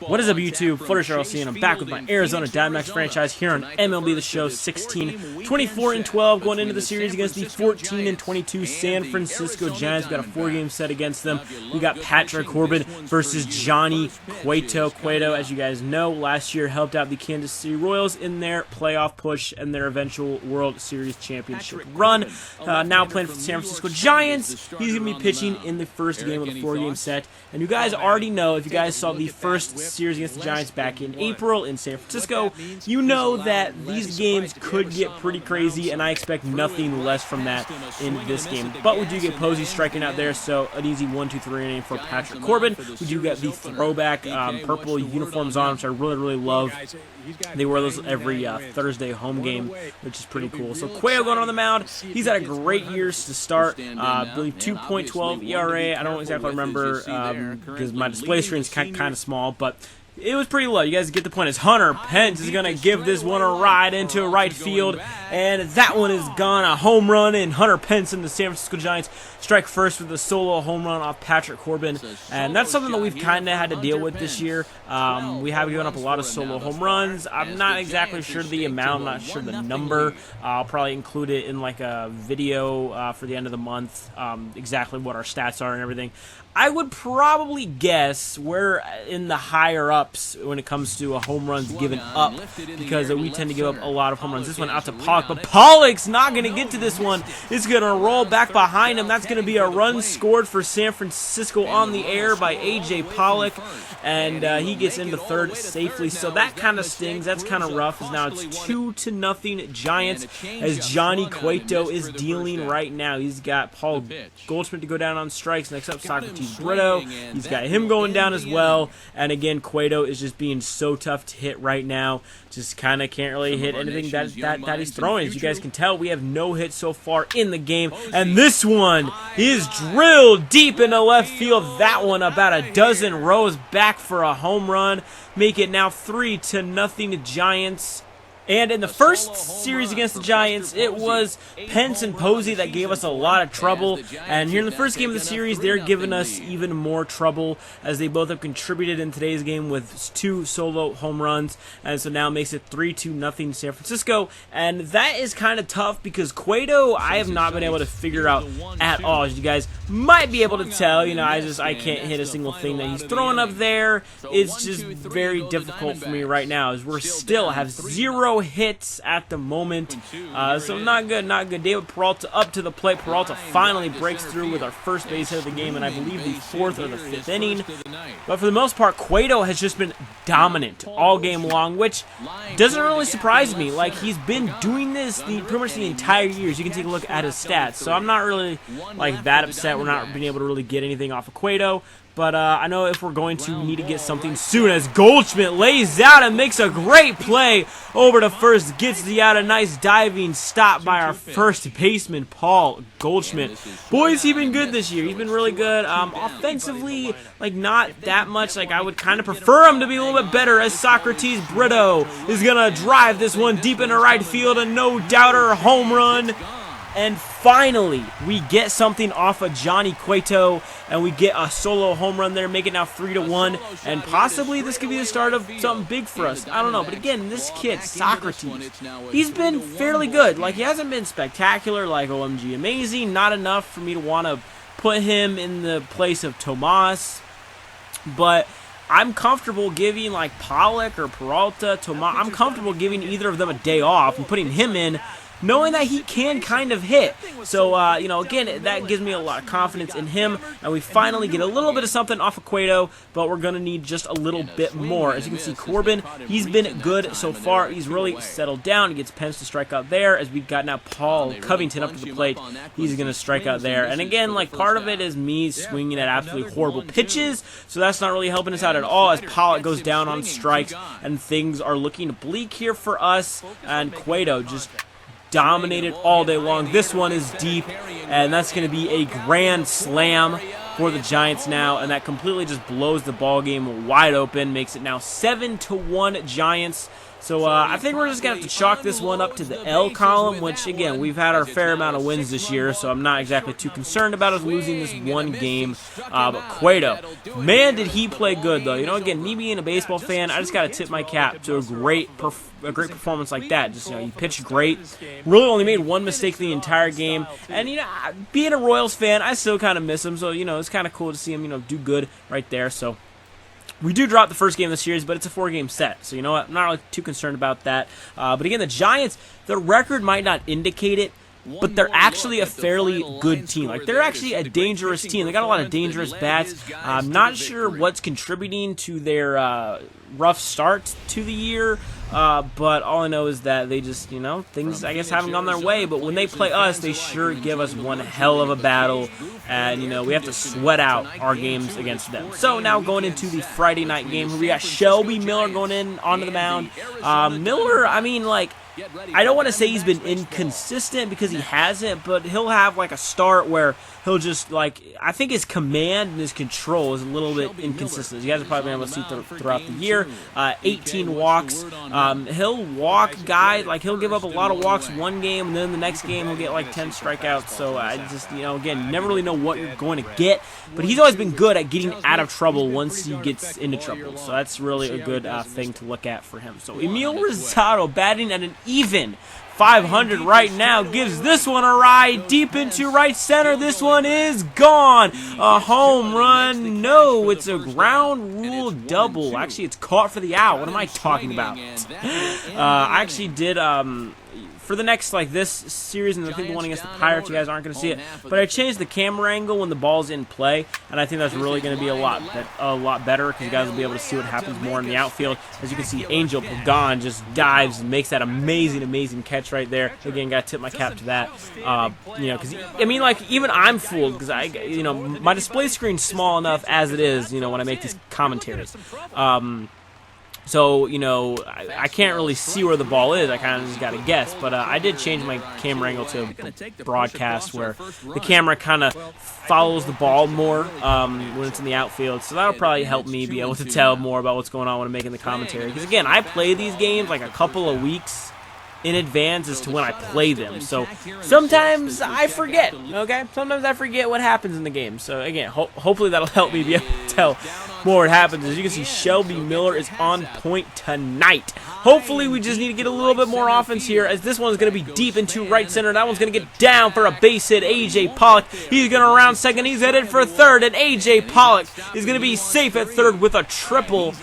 What is up, YouTube? Fluttershy LC, and I'm back with my Arizona Diamondbacks franchise here on MLB The Show 16, 24 and 12 going into the series against the 14 and 22 San Francisco Giants. We got a 4-game set against them. We got Patrick Corbin versus Johnny Cueto. Cueto, as you guys know, last year helped out the Kansas City Royals in their playoff push and their eventual World Series championship run. Now playing for the San Francisco Giants. He's going to be pitching in the first game of the 4-game set. And you guys already know, if you guys saw the first series against the Giants back in April in San Francisco, you know that these games could get pretty crazy, and I expect nothing less from that in this game. But we do get Posey striking out there, so an easy 1-2-3 inning for Patrick Corbin. We do get the throwback purple uniforms on, which I really love. They wear those every Thursday home game, which is pretty cool. So Cueto going on the mound. He's had a great year to start. I believe 2.12 ERA. I don't exactly remember because my display screen is kind of small, but it was pretty low. You guys get the point. As Hunter Pence is going to give this one a ride into right field, and that one is gone. A home run, and Hunter Pence and the San Francisco Giants strike first with a solo home run off Patrick Corbin, and that's something that we've kind of had to deal with this year. We have given up a lot of solo home runs. I'm not exactly sure the amount. I'm not sure the number. I'll probably include it in like a video for the end of the month, exactly what our stats are and everything. I would probably guess we're in the higher ups when it comes to home runs given up, because we tend to give up a lot of home runs. This one out to Pollock, but Pollock's not going to get to this one. It's going to roll back behind him. That's going to be a run scored for San Francisco on the air by A.J. Pollock, and he gets into third safely. So that kind of stings. That's kind of rough. As now it's 2-0 Giants, as Johnny Cueto is dealing right now. He's got Paul Goldschmidt to go down on strikes. Next up, Socrates Brito. He's got him going down as well. And again, Cueto is just being so tough to hit right now. Just kind of can't really hit anything that he's throwing. As you guys can tell, we have no hits so far in the game. And this one is drilled deep into left field. That one about a dozen rows back for a home run. Make it now 3-0 Giants. And in the first series against the Giants, it was Pence and Posey that gave us a lot of trouble. And here in the first game of the series, they're giving us even more trouble, as they both have contributed in today's game with 2 solo home runs. And so now it makes it 3-0 San Francisco. And that is kind of tough, because Cueto, I have not been able to figure out at all. As you guys might be able to tell, you know, I can't hit a single thing that he's throwing up there. It's just very difficult for me right now, as we're still have 0 hits at the moment, so not good. David Peralta up to the plate. Peralta finally breaks through with our first base hit of the game, and I believe the 4th or the 5th inning. But for the most part, Cueto has just been dominant all game long, which doesn't really surprise me. Like, he's been doing this pretty much the entire year. You can take a look at his stats, so I'm not really like that upset we're not being able to really get anything off of Cueto. But I know if we're going to need to get something soon, as Goldschmidt lays out and makes a great play over to first, gets the out, a nice diving stop by our first baseman, Paul Goldschmidt. Boy, has he been good this year. He's been really good. Offensively, like, not that much. Like, I would kind of prefer him to be a little bit better, as Socrates Brito is going to drive this one deep into right field, a no-doubter home run. And finally, we get something off of Johnny Cueto, and we get a solo home run there, make it now 3-1, and possibly this could be the start of something big for us. I don't know, but again, this kid, Socrates, he's been fairly good. Like, he hasn't been spectacular, like OMG amazing, not enough for me to want to put him in the place of Tomas, but I'm comfortable giving, like, Pollock or Peralta, Tomas, I'm comfortable giving either of them a day off and putting him in, knowing that he can kind of hit. So, you know, again, that gives me a lot of confidence in him, and we finally get a little bit of something off of Cueto, but we're going to need just a little bit more. As you can see, Corbin, he's been good so far. He's really settled down. He gets Pence to strike out there, as we've got now Paul Covington up to the plate. He's going to strike out there. And again, like, part of it is me swinging at absolutely horrible pitches, so that's not really helping us out at all, as Pollock goes down on strikes, and things are looking bleak here for us, and Cueto just dominated all day long. This one is deep, and that's going to be a grand slam for the Giants now, and that completely just blows the ball game wide open, makes it now 7-1 Giants. So I think we're just going to have to chalk this one up to the L column, which, again, we've had our fair amount of wins this year, so I'm not exactly too concerned about us losing this one game. But Cueto, man, did he play good, though. You know, again, me being a baseball fan, I just got to tip my cap to a great performance like that. Just, you know, he pitched great, really only made one mistake the entire game, and, you know, being a Royals fan, I still kind of miss him, so, you know, it's kind of cool to see him, you know, do good right there, so... We do drop the first game of the series, but it's a 4-game set. So, you know what? I'm not really too concerned about that. But again, the Giants, their record might not indicate it, but they're actually a fairly good team. Like, they're actually a dangerous team. They got a lot of dangerous bats. I'm not sure what's contributing to their rough start to the year, but all I know is that they just, you know, things, I guess, haven't gone their way. But when they play us, they sure give us one hell of a battle, and, you know, we have to sweat out our games against them. So now going into the Friday night game, we got Shelby Miller going in onto the mound. Miller, I mean, like, I don't want to say he's been inconsistent because he hasn't, but he'll have like a start where he'll just like, I think his command and his control is a little bit inconsistent. You guys have probably been able to see throughout the year. 18 walks. He'll walk guys, like he'll give up a lot of walks one game, and then the next game he'll get like 10 strikeouts. So I just, you know, again, you never really know what you're going to get, but he's always been good at getting out of trouble once he gets into trouble. So that's really a good thing to look at for him. So Emil Rosado batting at an even 500 right now, gives this one a ride deep into right center. This one is gone. A home run. No, it's a ground rule double. Actually, it's caught for the out. What am I talking about? I actually did for the next, like, this series, and I think the one against the Pirates, you guys aren't going to see it, but I changed the camera angle when the ball's in play, and I think that's really going to be a lot better, because you guys will be able to see what happens more in the outfield. As you can see, Angel Pagan just dives and makes that amazing catch right there. Again, got to tip my cap to that. You know, because, I mean, like, even I'm fooled, because you know, my display screen's small enough as it is, you know, when I make these commentaries. So, you know, I can't really see where the ball is. I kind of just got to guess. But I did change my camera angle to broadcast, where the camera kind of follows the ball more when it's in the outfield. So that'll probably help me be able to tell more about what's going on when I'm making the commentary. Because, again, I play these games like a couple of weeks in advance as to when I play them. So sometimes I forget, okay? Sometimes I forget what happens in the game. So, again, hopefully that'll help me be able to tell more what happens. As you can see, Shelby Miller is on point tonight. Hopefully we just need to get a little bit more offense here, as this one's going to be deep into right center. That one's going to get down for a base hit. A.J. Pollock, he's going to round second. He's headed for third, and A.J. Pollock is going to be safe at third with a triple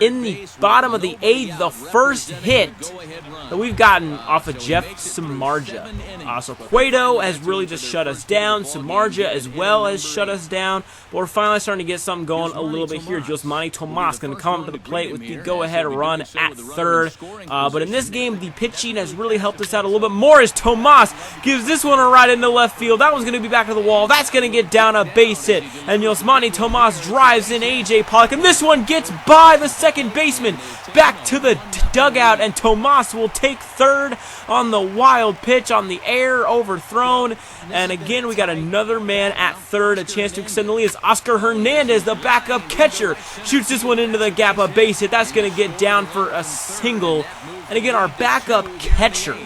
in the bottom of the eighth. The first hit that we've gotten off of Jeff Samardzija. So Cueto has really just shut us down. Samardzija as well has shut us down. But we're finally starting to get something going a little bit here. Josmani Tomas going to come up to the plate with the go-ahead run at third. But in this game, the pitching has really helped us out a little bit more, as Tomas gives this one a ride into left field. That one's going to be back to the wall. That's going to get down a base hit. And Josmani Tomas drives in A.J. Pollock. And this one gets by the second baseman. Back to the dugout. And Tomas will take third on the wild pitch on the air, overthrown. And again, we got another man at third. A chance to extend the lead as Oscar Hernandez, the backup catcher, shoots this one into the gap, a base hit. That's going to get down for a single. And again, our backup catcher,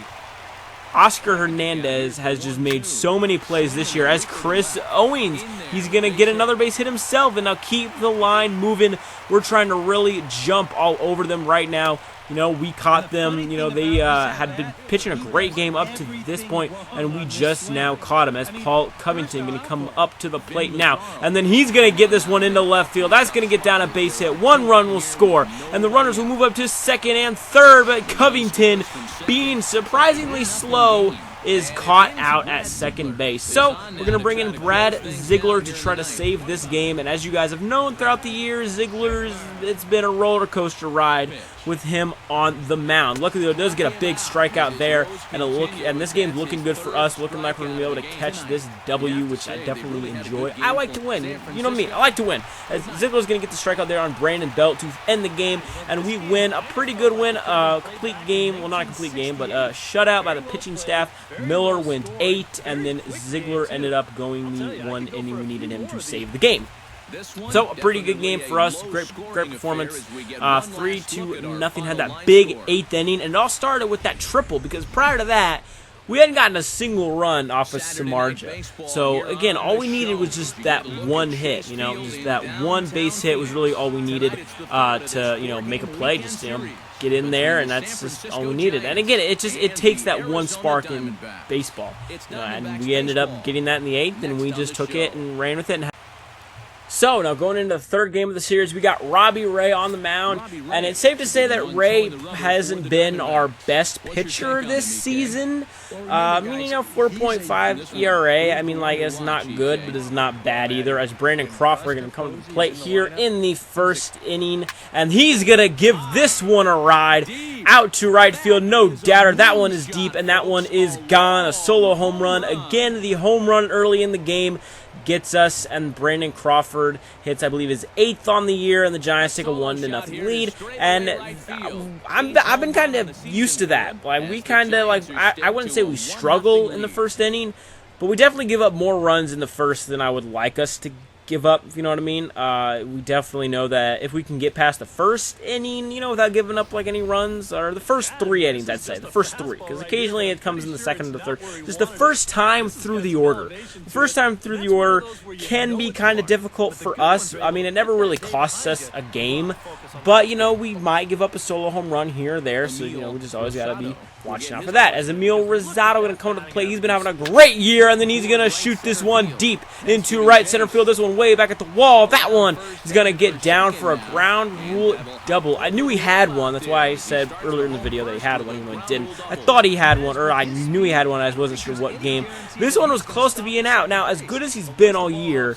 Oscar Hernandez, has just made so many plays this year. As Chris Owings, he's going to get another base hit himself, and now keep the line moving. We're trying to really jump all over them right now. You know, we caught them. You know, they had been pitching a great game up to this point, and we just now caught him, as Paul Covington going to come up to the plate now. And then he's going to get this one into left field. That's going to get down a base hit. One run will score, and the runners will move up to second and third, but Covington, being surprisingly slow, is caught out at second base. So we're going to bring in Brad Ziegler to try to save this game. And as you guys have known throughout the years, it's been a roller coaster ride with him on the mound. Luckily, though, it does get a big strikeout there, and this game's looking good for us, looking like we're going to be able to catch this W, which I definitely enjoy. I like to win. You know me. I like to win. As Ziegler's going to get the strikeout there on Brandon Belt to end the game, and we win a pretty good win. Complete game. Well, not a complete game, but a shutout by the pitching staff. Miller went 8, and then Ziegler ended up going the one inning we needed him to save the game. So a pretty good game for us. Great performance. 3-0. Had that big 8th inning, and it all started with that triple because prior to that, we hadn't gotten a single run off of Samardzija. So again, all we needed was just that one hit. Just that one base hit was really all we needed to make a play. Just get in there, and that's just all we needed. And again, it takes that one spark in baseball. And we ended up getting that in the 8th, and we just took it and ran with it. So now going into the 3rd game of the series, we got Robbie Ray on the mound, and it's safe to say that Ray hasn't been our best pitcher this season. 4.5 ERA. It's not good, but it's not bad either. As Brandon Crawford going to come to the plate here in the 1st inning, and he's going to give this one a ride out to right field. No doubter. That one is deep, and that one is gone. A solo home run. Again, the home run early in the game gets us, and Brandon Crawford hits, I believe, his 8th on the year, and the Giants take a 1-0 lead. And I've been kind of used to that. We kind of I wouldn't say we struggle in the 1st inning, but we definitely give up more runs in the 1st than I would like us to give up, if you know what I mean. We definitely know that if we can get past the 1st inning, without giving up any runs, or the first 3 innings, I'd say, the first 3, because occasionally it comes in the 2nd and the 3rd. Just the first time through the order. The first time through the order can be kind of difficult for us. It never really costs us a game, but, we might give up a solo home run here or there, so, we just always got to be watching out for that. As Emil Rosado going to come to the plate, he's been having a great year, and then he's going to shoot this one deep into right center field. This one way back at the wall. That one is going to get down for a ground rule double. I knew he had one. That's why I said earlier in the video that he had one, even though he didn't. I thought he had one, or I knew he had one. I wasn't sure what game. This one was close to being out. Now, as good as he's been all year,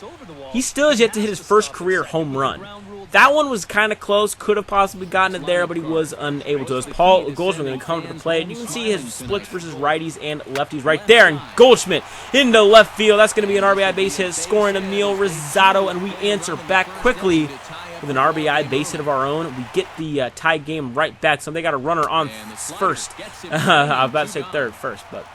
he still has yet to hit his first career home run. That one was kind of close, could have possibly gotten it there, but he was unable to. As Paul Goldschmidt going to come to the plate, you can see his splits versus righties and lefties right there, and Goldschmidt into left field. That's going to be an RBI base hit, scoring Emil Rosado, and we answer back quickly with an RBI base hit of our own. We get the tie game right back, so they got a runner on first. I was about to say 3rd first, but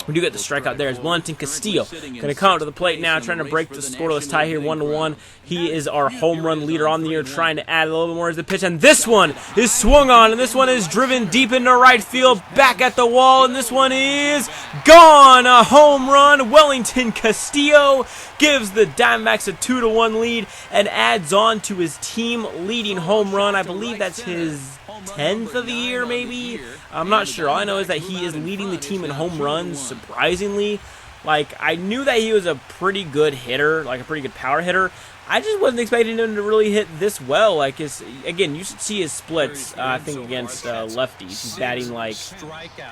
we do get the strikeout there. As Valentin Castillo going to come to the plate now, trying to break the scoreless tie here, 1-1. He is our home run leader on the year, trying to add a little bit more as the pitch. And this one is swung on, and this one is driven deep into right field, back at the wall, and this one is gone. A home run. Wellington Castillo gives the Diamondbacks a 2-1 lead and adds on to his team-leading home run. I believe that's his 10th of the year, maybe. I'm not sure. All I know is that he is leading the team in home runs, surprisingly. I knew that he was a pretty good hitter, a pretty good power hitter. I just wasn't expecting him to really hit this well. Again, you should see his splits, I think, against lefties. He's batting,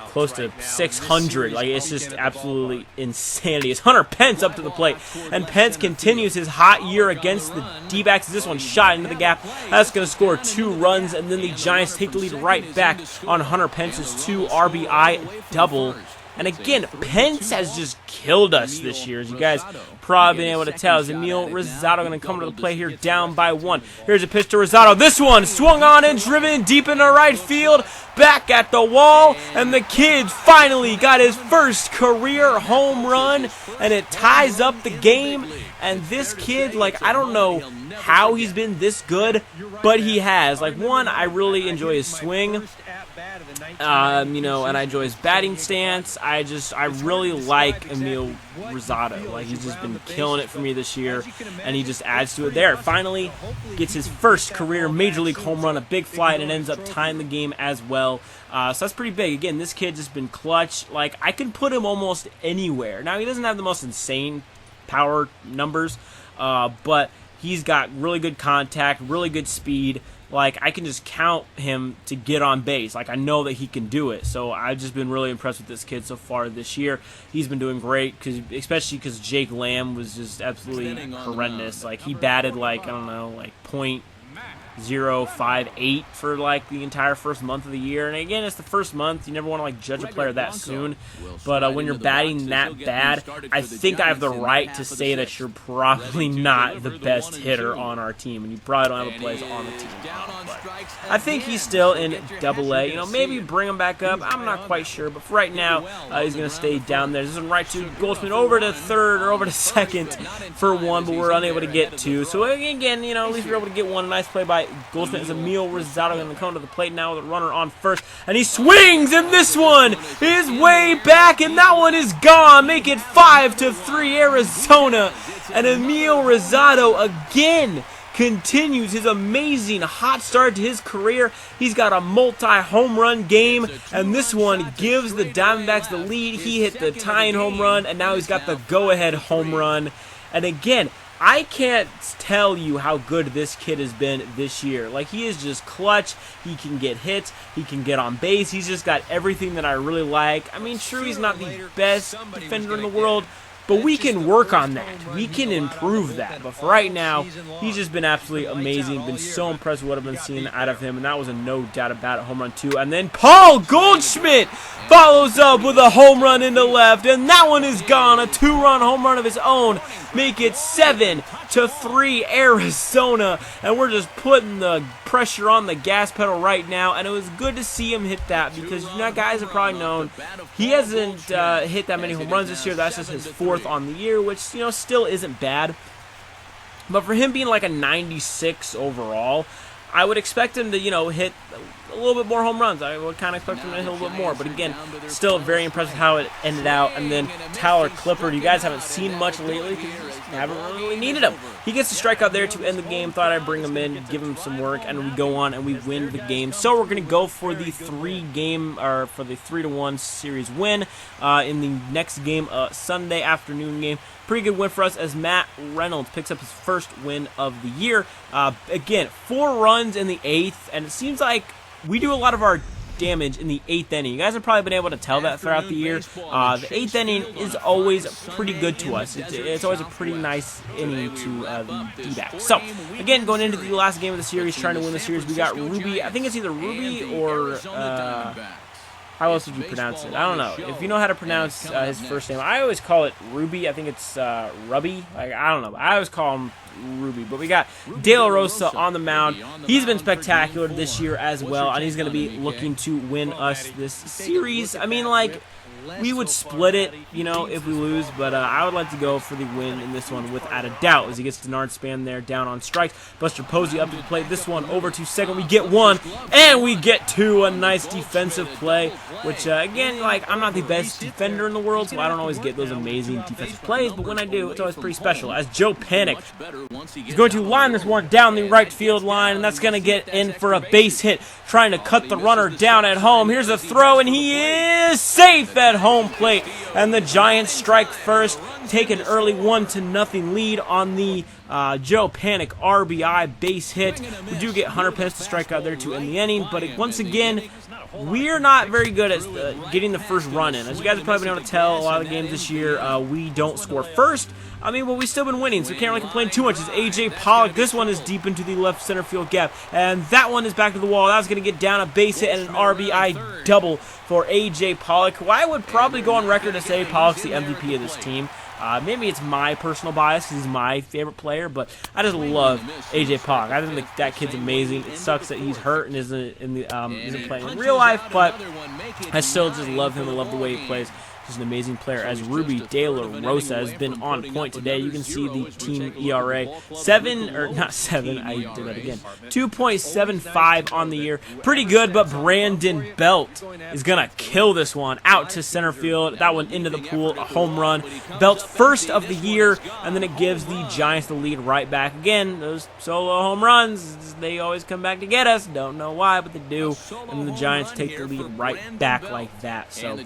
close to 600. It's just absolutely insanity. It's Hunter Pence up to the plate, and Pence continues his hot year against the D-backs. This one shot into the gap. That's going to score 2 runs, and then the Giants take the lead right back on Hunter Pence's 2 RBI double. And again, Pence has just killed us this year, as you guys probably been able to tell. Is Emil Rosado going to come to the play here, down by 1. Here's a pitch to Rosado. This one swung on and driven deep into right field, back at the wall, and the kid finally got his first career home run, and it ties up the game. And this kid, I don't know how he's been this good, but he has. One, I really enjoy his swing. And I enjoy his batting stance. I really like Emil Rosado. He's just been killing it for me this year, and he just adds to it there. Finally, gets his first career Major League home run, a big fly, and it ends up tying the game as well. So that's pretty big. Again, this kid's just been clutch. I can put him almost anywhere. Now, he doesn't have the most insane power numbers, but he's got really good contact, really good speed. I can just count him to get on base. I know that he can do it. So I've just been really impressed with this kid so far this year. He's been doing great, especially because Jake Lamb was just absolutely horrendous. He batted, I don't know, .058 for like the entire first month of the year. And again, it's the first month. You never want to like judge a player that soon. But when you're batting that bad, I think I have the right to say that you're probably not the best hitter on our team, and you probably don't have a place on the team. But I think he's still in Double-A. You know, maybe bring him back up. I'm not quite sure, but for right now, he's going to stay down there. This is right to Goldschmidt over to third or over to second for one, but we're unable to get two. So again, you know, at least we're able to get one. Nice play by Goldschmidt. As Emil Rosado going to come to the plate now with a runner on first, and he swings, and this one is way back, and that one is gone. Make it 5-3 Arizona, and Emil Rosado again continues his amazing hot start to his career. He's got a multi-home run game, and this one gives the Diamondbacks the lead. He hit the tying home run, and now he's got the go-ahead home run. And again, I can't tell you how good this kid has been this year. Like, he is just clutch. He can get hits. He can get on base. He's just got everything that I really like. I mean, true, he's not the best defender in the world, but we can work on that. We can improve that. But for right now, he's just been absolutely amazing. Been so impressed with what I've been seeing out of him. And that was a no doubt about it, home run 2. And then Paul Goldschmidt follows up with a home run into left. And that one is gone. A 2-run home run of his own. Make it 7-3 Arizona. And we're just putting the pressure on the gas pedal right now. And it was good to see him hit that, because you know, guys have probably known he hasn't hit that many home runs this year. That's just his 4th on the year, which, you know, still isn't bad. But for him being like a 96 overall, I would expect him to, you know, hit a little bit more home runs. I would kind of expect him to hit a little bit more. But again, still very impressed with how it ended out. And then Tyler Clippard, you guys haven't seen much lately because you just haven't really needed him. He gets the strikeout there to end the game. Thought I'd bring him in, give him some work, and we go on and we win the game. So we're going to go for the 3-1 series win in the next game, Sunday afternoon game. Pretty good win for us as Matt Reynolds picks up his first win of the year. Again, 4 runs in the 8th, and it seems like we do a lot of our damage in the 8th inning. You guys have probably been able to tell that throughout the year. The 8th inning is always pretty good to us. It's always a pretty nice inning to the D-backs. So, again, going into the last game of the series, trying to win the series, we got Ruby. I think it's either Ruby or how else would you pronounce it? I don't know. If you know how to pronounce his first name, I always call it Ruby. I think it's Rubby. Like, I don't know. I always call him Ruby. But we got De La Rosa on the mound. He's been spectacular this year as well, and he's going to be looking to win us this series. I mean, like, we would split it, you know, if we lose, but I would like to go for the win in this one without a doubt, as he gets Denard Span there down on strikes. Buster Posey up to the plate. This one over to second. We get 1, and we get 2. A nice defensive play, which, again, like, I'm not the best defender in the world, so I don't always get those amazing defensive plays, but when I do, it's always pretty special. As Joe Panic is going to line this one down the right field line, and that's going to get in for a base hit, trying to cut the runner down at home. Here's a throw, and he is safe at home plate, and the Giants strike first, take an early 1-0 lead on the Joe Panic RBI base hit. We do get Hunter Pence to strike out there to end the inning, but once again, we're not very good at getting the first run in. As you guys have probably been able to tell, a lot of the games this year, we don't score first. I mean, well, we've still been winning, so we can't really complain too much. As A.J. Pollock, this one is deep into the left center field gap, and that one is back to the wall. That's going to get down a base hit and an RBI double for A.J. Pollock, who I would probably go on record to say Pollock's the MVP of this team. Maybe it's my personal bias because he's my favorite player, but I just love A.J. Pollock. I think that kid's amazing. It sucks that he's hurt and isn't playing in real life, but I still just love him and love the way he plays. He's an amazing player. As Ruby De La Rosa has been on point today. You can see the team ERA 2.75 on the year. Pretty good, but Brandon Belt is going to kill this one out to center field. That one into the pool, a home run. Belt's first of the year, and then it gives the Giants the lead right back. Again, those solo home runs, they always come back to get us. Don't know why, but they do. And then the Giants take the lead right back like that. So,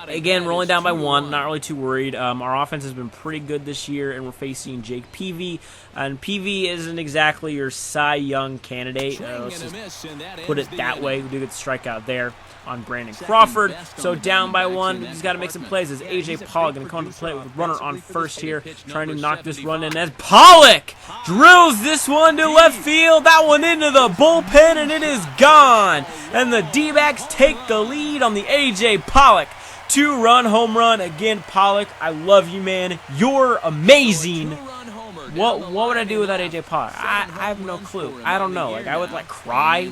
again, again, we're only down by 1. Not really too worried. Our offense has been pretty good this year, and we're facing Jake Peavy. And Peavy isn't exactly your Cy Young candidate. Let's just put it that way. We do get the strikeout there on Brandon Crawford. So down by 1. We just got to make some plays. As A.J. Pollock going to come to the plate with a runner on first here, trying to knock this run in. As Pollock drills this one to left field. That one into the bullpen, and it is gone. And the D-backs take the lead on the A.J. Pollock 2-run home run. Again, Pollock, I love you, man. You're amazing. What would I do without A.J. Pollock? I have no clue. I don't know. Like, I would, like, cry.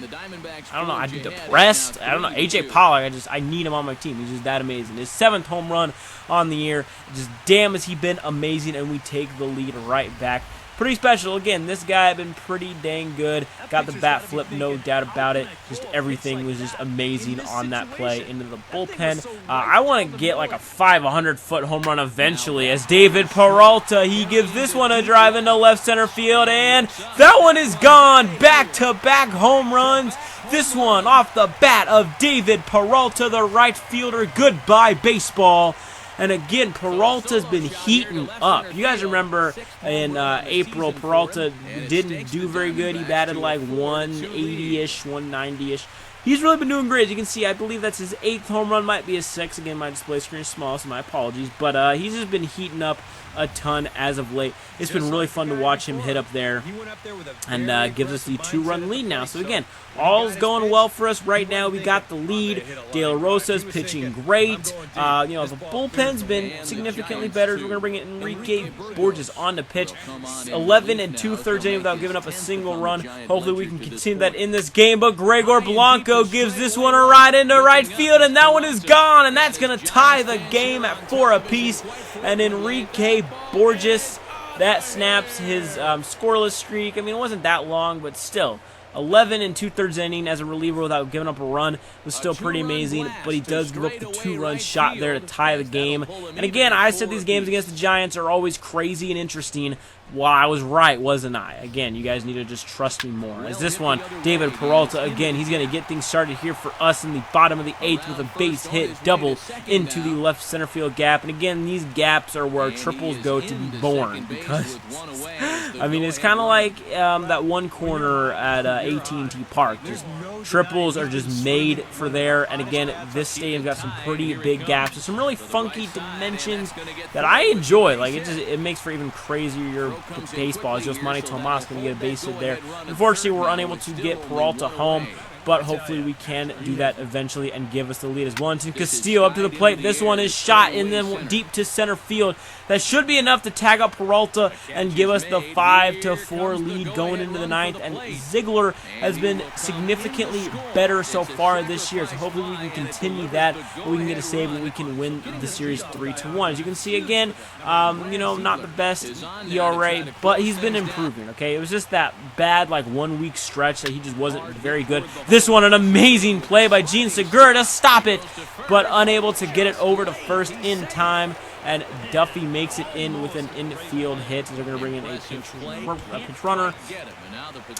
I don't know. I'd be depressed. I don't know. A.J. Pollock, I need him on my team. He's just that amazing. His 7th home run on the year. Just damn has he been amazing, and we take the lead right back. Pretty special. Again, this guy had been pretty dang good. Got the bat flip, no doubt about it. Just everything was just amazing on that play into the bullpen. I want to get like a 500-foot home run eventually as David Peralta, he gives this one a drive into left center field, and that one is gone. Back-to-back home runs. This one off the bat of David Peralta, the right fielder. Goodbye, baseball. And again, Peralta's been heating up. You guys remember in April, Peralta didn't do very good. He batted like 180-ish, 190-ish. He's really been doing great. As you can see, I believe that's his 8th home run. Might be his 6th. Again, my display screen is small, so my apologies. But he's just been heating up a ton as of late. It's been really fun to watch him hit up there and gives us the 2-run lead now. So again, all's going well for us right now. We got the lead. De La Rosa's pitching great. The bullpen's been significantly better. We're going to bring in Enrique Borges on to pitch. 11 2/3 inning without giving up a single run. Hopefully we can continue that in this game. But Gregor Blanco gives this one a ride into right field, and that one is gone. And that's going to tie the game at 4 apiece. And Enrique Borges, that snaps his scoreless streak. I mean, it wasn't that long, but still. 11 2/3 inning as a reliever without giving up a run was still pretty amazing, but he does give up the 2-run shot there to tie the game. And again, I said these games against the Giants are always crazy and interesting. Well, I was right, wasn't I? Again, you guys need to just trust me more. As this one, David Peralta, again, he's going to get things started here for us in the bottom of the 8th with a base hit double into the left center field gap. And again, these gaps are where triples go to be born because, I mean, it's kind of like that one corner at AT&T Park. Just triples are just made for there. And again, this stadium's got some pretty big gaps and some really funky dimensions that I enjoy. Like, it makes for even crazier baseball. As Josmani Tomas going to get a base hit there. Unfortunately, we're unable to get Peralta home, but hopefully we can do that eventually and give us the lead. As Wellington Castillo up to the plate. This one is shot in them deep to center field. That should be enough to tag up Peralta and give us the 5-4 lead going into the 9th. And Ziegler has been significantly better so far this year. So hopefully we can continue that. We can get a save and we can win the series 3-1. As you can see again, not the best ERA, but he's been improving. Okay, it was just that bad 1 week stretch that he just wasn't very good. This one, an amazing play by Gene Segura to stop it, but unable to get it over to first in time. And Duffy makes it in with an infield hit. They're going to bring in a pinch runner.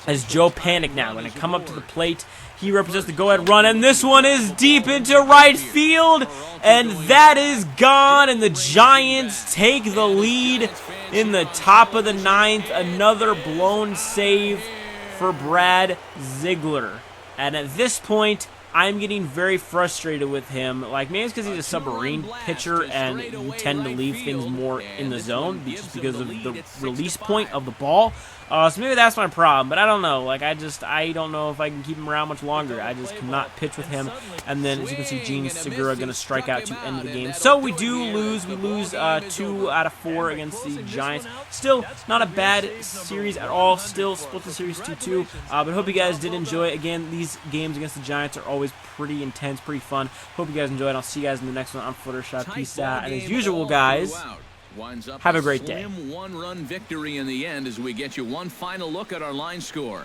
As Joe Panic now going to come up to the plate. He represents the go-ahead run, and this one is deep into right field, and that is gone, and the Giants take the lead in the top of the 9th. Another blown save for Brad Ziegler. And at this point, I'm getting very frustrated with him. Maybe it's because he's a submarine pitcher and you tend to leave things more in the zone just because of the release point of the ball. So maybe that's my problem, but I don't know. I don't know if I can keep him around much longer. I just cannot pitch with him. And then, as you can see, Gene Segura going to strike out to end the game. So we do lose. We lose 2 out of 4 against the Giants. Still not a bad series at all. Still split the series 2-2. But hope you guys did enjoy it. Again, these games against the Giants are always pretty intense, pretty fun. Hope you guys enjoyed. I'll see you guys in the next one on Fluttershy. Peace out. And as usual, guys, have a great day. 1-run victory in the end as we get you one final look at our line score.